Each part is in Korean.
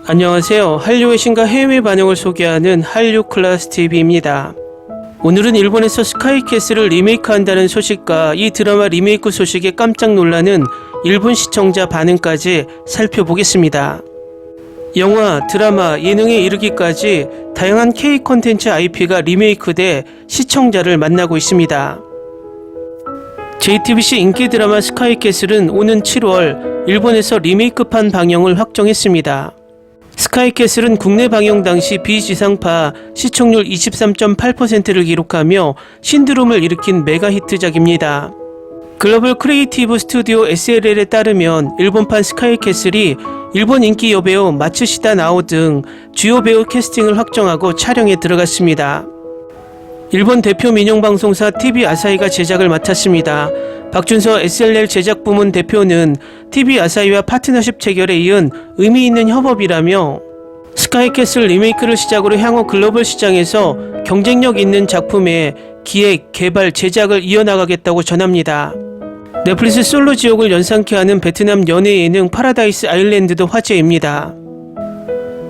안녕하세요. 한류의 신과 해외 반영을 소개하는 한류클래스TV입니다. 오늘은 일본에서 스카이캐슬을 리메이크한다는 소식과 이 드라마 리메이크 소식에 깜짝 놀라는 일본 시청자 반응까지 살펴보겠습니다. 영화, 드라마, 예능에 이르기까지 다양한 K 콘텐츠 IP가 리메이크돼 시청자를 만나고 있습니다. JTBC 인기 드라마 스카이캐슬은 오는 7월 일본에서 리메이크판 방영을 확정했습니다. 스카이캐슬은 국내 방영 당시 비지상파 시청률 23.8%를 기록하며 신드롬을 일으킨 메가 히트작입니다. 글로벌 크리에이티브 스튜디오 SLL에 따르면 일본판 스카이캐슬이 일본 인기 여배우 마츠시다 나오 등 주요 배우 캐스팅을 확정하고 촬영에 들어갔습니다. 일본 대표 민영방송사 TV 아사히가 제작을 맡았습니다. 박준서 SLL 제작부문 대표는 TV 아사히와 파트너십 체결에 이은 의미 있는 협업이라며 스카이캐슬 리메이크를 시작으로 향후 글로벌 시장에서 경쟁력 있는 작품의 기획, 개발, 제작을 이어나가겠다고 전합니다. 넷플릭스 솔로 지옥을 연상케 하는 베트남 연애 예능 파라다이스 아일랜드도 화제입니다.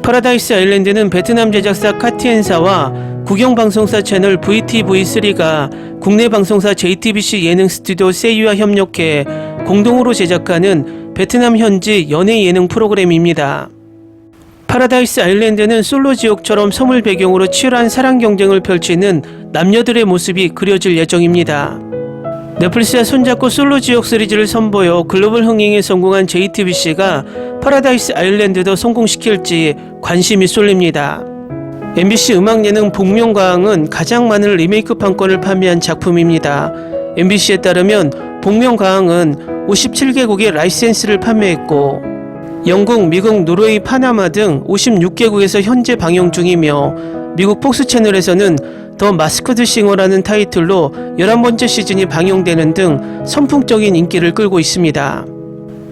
파라다이스 아일랜드는 베트남 제작사 카티엔사와 국영방송사 채널 VTV3가 국내 방송사 JTBC 예능 스튜디오 세이와 협력해 공동으로 제작하는 베트남 현지 연예 예능 프로그램입니다. 파라다이스 아일랜드는 솔로 지옥처럼 섬을 배경으로 치열한 사랑 경쟁을 펼치는 남녀들의 모습이 그려질 예정입니다. 넷플릭스와 손잡고 솔로 지옥 시리즈를 선보여 글로벌 흥행에 성공한 JTBC가 파라다이스 아일랜드도 성공시킬지 관심이 쏠립니다. MBC 음악 예능 복면가왕은 가장 많은 리메이크 판권을 판매한 작품입니다. MBC에 따르면 복면가왕은 57개국의 라이센스를 판매했고 영국, 미국, 노르웨이, 파나마 등 56개국에서 현재 방영 중이며 미국 폭스 채널에서는 더 마스크드 싱어라는 타이틀로 11번째 시즌이 방영되는 등 선풍적인 인기를 끌고 있습니다.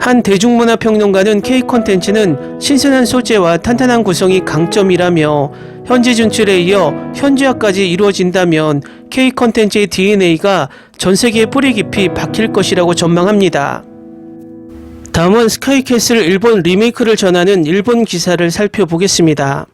한 대중문화평론가는 K 콘텐츠는 신선한 소재와 탄탄한 구성이 강점이라며 현지 진출에 이어 현지화까지 이루어진다면 K 콘텐츠의 DNA가 전 세계에 뿌리 깊이 박힐 것이라고 전망합니다. 다음은 스카이캐슬 일본 리메이크를 전하는 일본 기사를 살펴보겠습니다.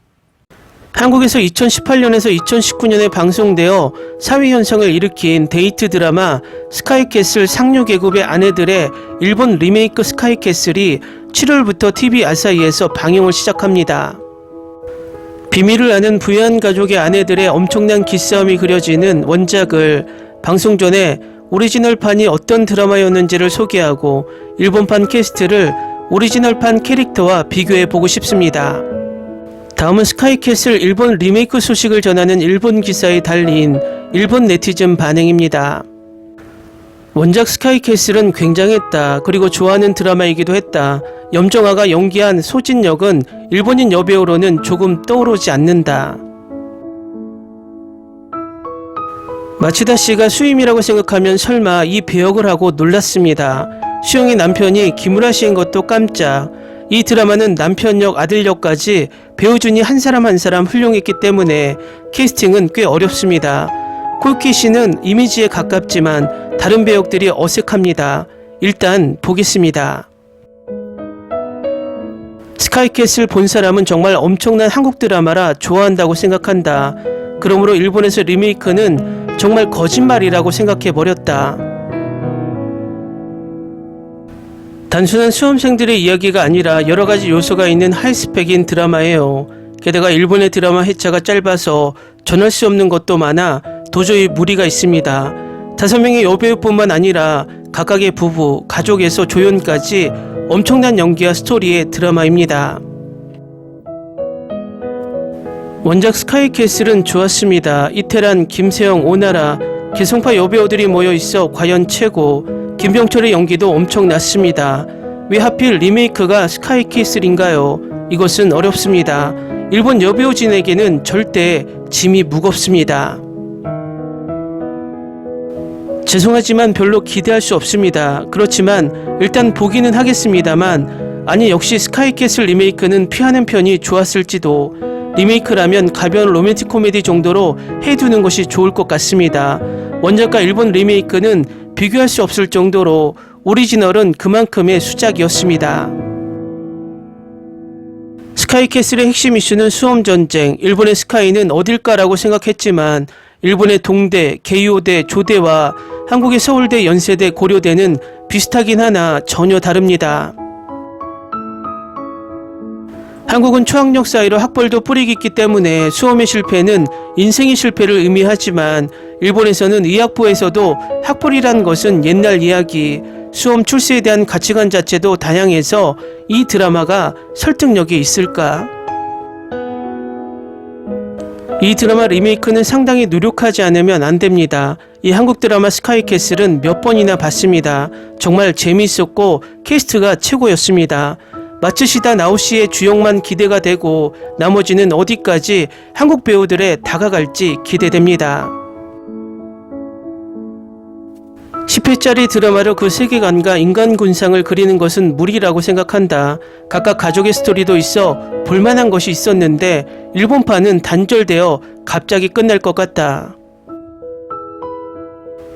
한국에서 2018년에서 2019년에 방송되어 사회 현상을 일으킨 데이트 드라마 스카이캐슬 상류 계급의 아내들의 일본 리메이크 스카이캐슬이 7월부터 TV 아사히에서 방영을 시작합니다. 비밀을 아는 부유한 가족의 아내들의 엄청난 기싸움이 그려지는 원작을 방송 전에 오리지널판이 어떤 드라마였는지를 소개하고 일본판 캐스트를 오리지널판 캐릭터와 비교해보고 싶습니다. 다음은 스카이캐슬 일본 리메이크 소식을 전하는 일본 기사에 달린 일본 네티즌 반응입니다. 원작 스카이캐슬은 굉장했다. 그리고 좋아하는 드라마이기도 했다. 염정아가 연기한 소진 역은 일본인 여배우로는 조금 떠오르지 않는다. 마츠다 씨가 수임이라고 생각하면 설마 이 배역을 하고 놀랐습니다. 수영의 남편이 기무라 씨인 것도 깜짝. 이 드라마는 남편 역, 아들 역까지 배우준이 한 사람 한 사람 훌륭했기 때문에 캐스팅은 꽤 어렵습니다. 콜키 씨는 이미지에 가깝지만 다른 배역들이 어색합니다. 일단 보겠습니다. 스카이캐슬 본 사람은 정말 엄청난 한국 드라마라 좋아한다고 생각한다. 그러므로 일본에서 리메이크는 정말 거짓말이라고 생각해버렸다. 단순한 수험생들의 이야기가 아니라 여러가지 요소가 있는 하이스펙인 드라마예요. 게다가 일본의 드라마 회차가 짧아서 전할 수 없는 것도 많아 도저히 무리가 있습니다. 5명의 여배우뿐만 아니라 각각의 부부, 가족에서 조연까지 엄청난 연기와 스토리의 드라마입니다. 원작 스카이캐슬은 좋았습니다. 이태란, 김세영, 오나라, 개성파 여배우들이 모여있어 과연 최고. 김병철의 연기도 엄청났습니다. 왜 하필 리메이크가 스카이캐슬인가요? 이것은 어렵습니다. 일본 여배우진에게는 절대 짐이 무겁습니다. 죄송하지만 별로 기대할 수 없습니다. 그렇지만 일단 보기는 하겠습니다만 아니 역시 스카이캐슬 리메이크는 피하는 편이 좋았을지도. 리메이크라면 가벼운 로맨틱 코미디 정도로 해두는 것이 좋을 것 같습니다. 원작과 일본 리메이크는 비교할 수 없을 정도로 오리지널은 그만큼의 수작이었습니다. 스카이캐슬의 핵심 이슈는 수험전쟁. 일본의 스카이는 어딜까라고 생각했지만 일본의 동대, 개요대, 조대와 한국의 서울대, 연세대, 고려대는 비슷하긴 하나 전혀 다릅니다. 한국은 초학력 사이로 학벌도 뿌리 깊기 때문에 수험의 실패는 인생의 실패를 의미하지만 일본에서는 의학부에서도 학벌이란 것은 옛날 이야기, 수험 출세에 대한 가치관 자체도 다양해서 이 드라마가 설득력이 있을까? 이 드라마 리메이크는 상당히 노력하지 않으면 안 됩니다. 이 한국 드라마 스카이캐슬은 몇 번이나 봤습니다. 정말 재미있었고 캐스트가 최고였습니다. 마츠시다 나오시의 주역만 기대가 되고 나머지는 어디까지 한국 배우들에 다가갈지 기대됩니다. 10회짜리 드라마로 그 세계관과 인간 군상을 그리는 것은 무리라고 생각한다. 각각 가족의 스토리도 있어 볼만한 것이 있었는데 일본판은 단절되어 갑자기 끝날 것 같다.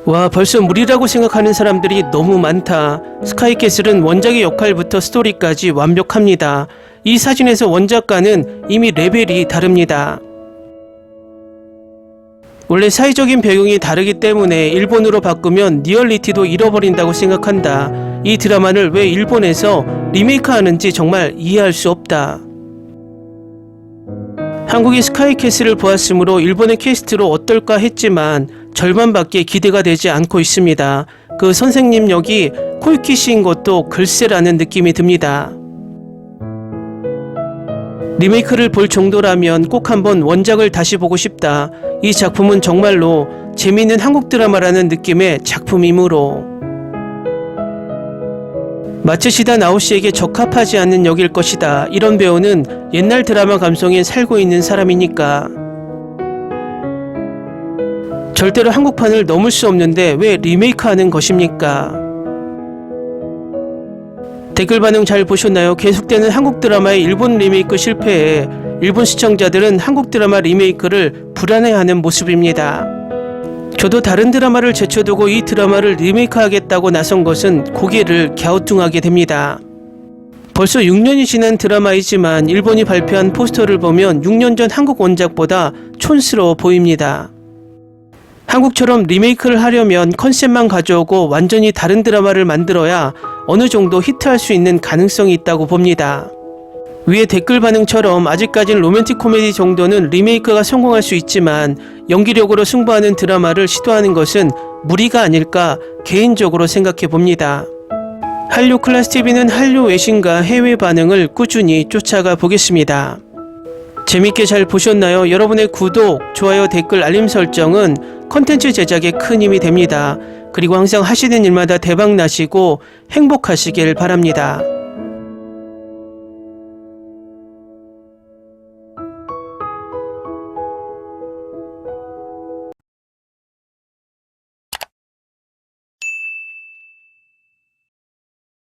와, 벌써 무리라고 생각하는 사람들이 너무 많다. 스카이캐슬은 원작의 역할부터 스토리까지 완벽합니다. 이 사진에서 원작과는 이미 레벨이 다릅니다. 원래 사회적인 배경이 다르기 때문에 일본으로 바꾸면 리얼리티도 잃어버린다고 생각한다. 이 드라마를 왜 일본에서 리메이크하는지 정말 이해할 수 없다. 한국이 스카이캐슬을 보았으므로 일본의 캐스트로 어떨까 했지만 절반밖에 기대가 되지 않고 있습니다. 그 선생님 역이 코이키 씨인 것도 글쎄라는 느낌이 듭니다. 리메이크를 볼 정도라면 꼭 한번 원작을 다시 보고 싶다. 이 작품은 정말로 재미있는 한국 드라마라는 느낌의 작품이므로 마츠시다 나오시에게 적합하지 않는 역일 것이다. 이런 배우는 옛날 드라마 감성에 살고 있는 사람이니까. 절대로 한국판을 넘을 수 없는데 왜 리메이크하는 것입니까? 댓글 반응 잘 보셨나요? 계속되는 한국 드라마의 일본 리메이크 실패에 일본 시청자들은 한국 드라마 리메이크를 불안해하는 모습입니다. 저도 다른 드라마를 제쳐두고 이 드라마를 리메이크하겠다고 나선 것은 고개를 갸우뚱하게 됩니다. 벌써 6년이 지난 드라마이지만 일본이 발표한 포스터를 보면 6년 전 한국 원작보다 촌스러워 보입니다. 한국처럼 리메이크를 하려면 컨셉만 가져오고 완전히 다른 드라마를 만들어야 어느 정도 히트할 수 있는 가능성이 있다고 봅니다. 위의 댓글 반응처럼 아직까진 로맨틱 코미디 정도는 리메이크가 성공할 수 있지만 연기력으로 승부하는 드라마를 시도하는 것은 무리가 아닐까 개인적으로 생각해 봅니다. 한류 클래스TV는 한류 외신과 해외 반응을 꾸준히 쫓아가 보겠습니다. 재밌게 잘 보셨나요? 여러분의 구독, 좋아요, 댓글, 알림 설정은 컨텐츠 제작에 큰 힘이 됩니다. 그리고 항상 하시는 일마다 대박 나시고 행복하시길 바랍니다.